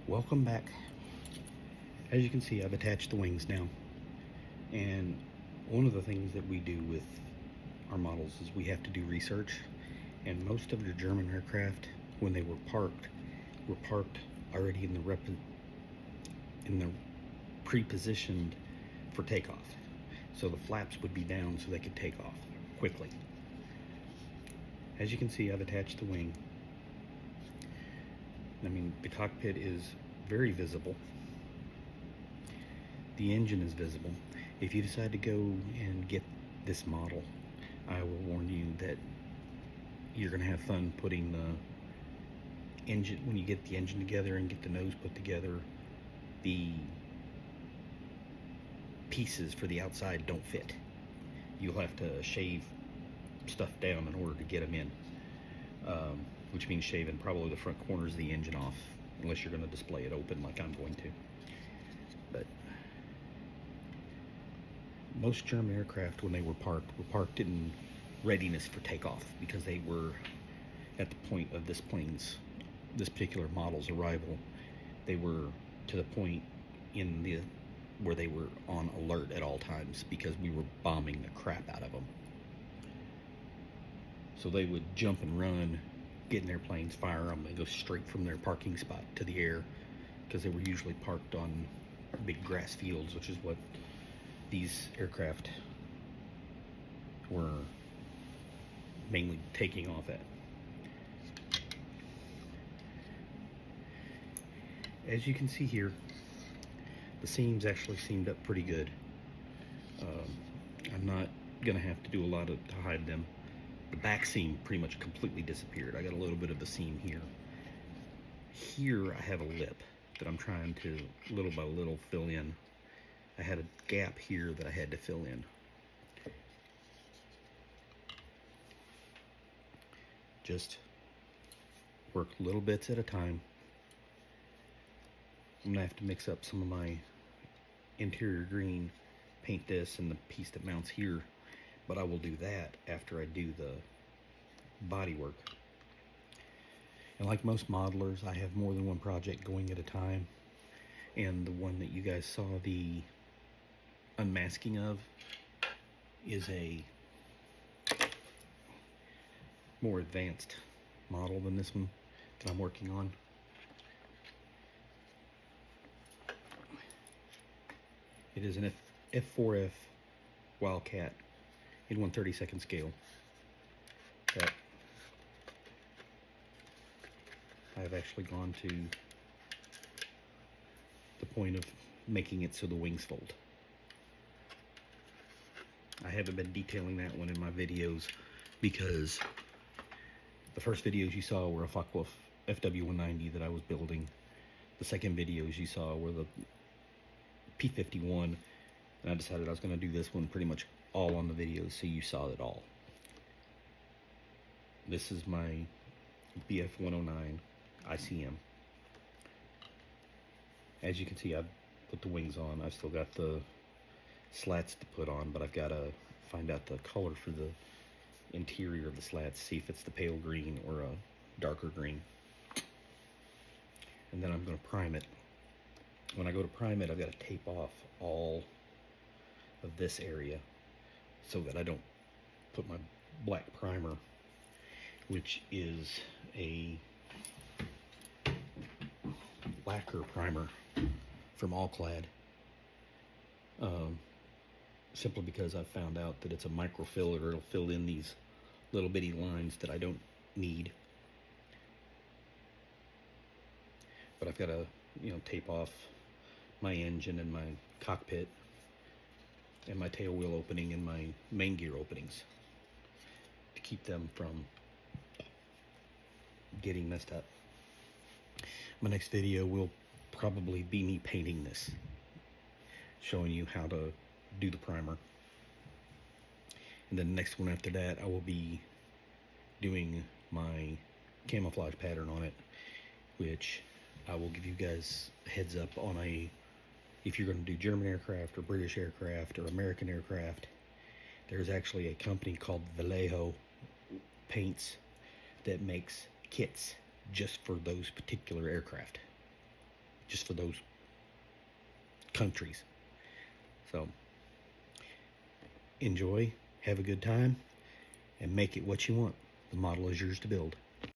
Welcome back. As you can see, I've attached the wings now. And one of the things that we do with our models is we have to do research. And most of your German aircraft, when they were parked already in the pre-positioned for takeoff. So the flaps would be down so they could take off quickly. As you can see, I've attached the wing. I mean, the cockpit is very visible. The engine is visible. If you decide to go and get this model, I will warn you that you're going to have fun putting the engine, when you get the engine together and get the nose put together, the pieces for the outside don't fit. You'll have to shave stuff down in order to get them in, which means shaving probably the front corners of the engine off, unless you're going to display it open like I'm going to. But most German aircraft, when they were parked in readiness for takeoff, because they were at the point of this particular model's arrival. They were to the point where they were on alert at all times because we were bombing the crap out of them. So they would jump and run, get in their planes, fire them, and go straight from their parking spot to the air, because they were usually parked on big grass fields, which is what these aircraft were mainly taking off at. As you can see here, the seams actually seamed up pretty good. I'm not gonna have to do a lot to hide them. The back seam pretty much completely disappeared. I got a little bit of a seam here. Here I have a lip that I'm trying to little by little fill in. I had a gap here that I had to fill in. Just work little bits at a time. I'm gonna have to mix up some of my interior green, paint this and the piece that mounts here, but I will do that after I do the body work. And like most modelers, I have more than one project going at a time, and the one that you guys saw the unmasking of is a more advanced model than this one that I'm working on. It is an F4F Wildcat in 1/32 scale that I've actually gone to the point of making it so the wings fold. I haven't been detailing that one in my videos because the first videos you saw were a Focke-Wulf FW190 that I was building. The second videos you saw were the P51, and I decided I was going to do this one pretty much all on the videos so you saw it all. This is my BF109 ICM. As you can see, I've put the wings on. I've still got the slats to put on, but I've got to find out the color for the interior of the slats, see if it's the pale green or a darker green. And then I'm going to prime it. When I go to prime it, I've got to tape off all of this area so that I don't put my black primer, which is a lacquer primer from All-Clad, simply because I've found out that it's a microfiller. It'll fill in these little bitty lines that I don't need. But I've got to, tape off my engine and my cockpit and my tail wheel opening and my main gear openings to keep them from getting messed up. My next video will probably be me painting this, showing you how to do the primer. And then the next one after that, I will be doing my camouflage pattern on it, which I will give you guys a heads up on if you're going to do German aircraft or British aircraft or American aircraft. There's actually a company called Vallejo Paints that makes kits just for those particular aircraft. just for those countries. So enjoy, have a good time, and make it what you want. The model is yours to build.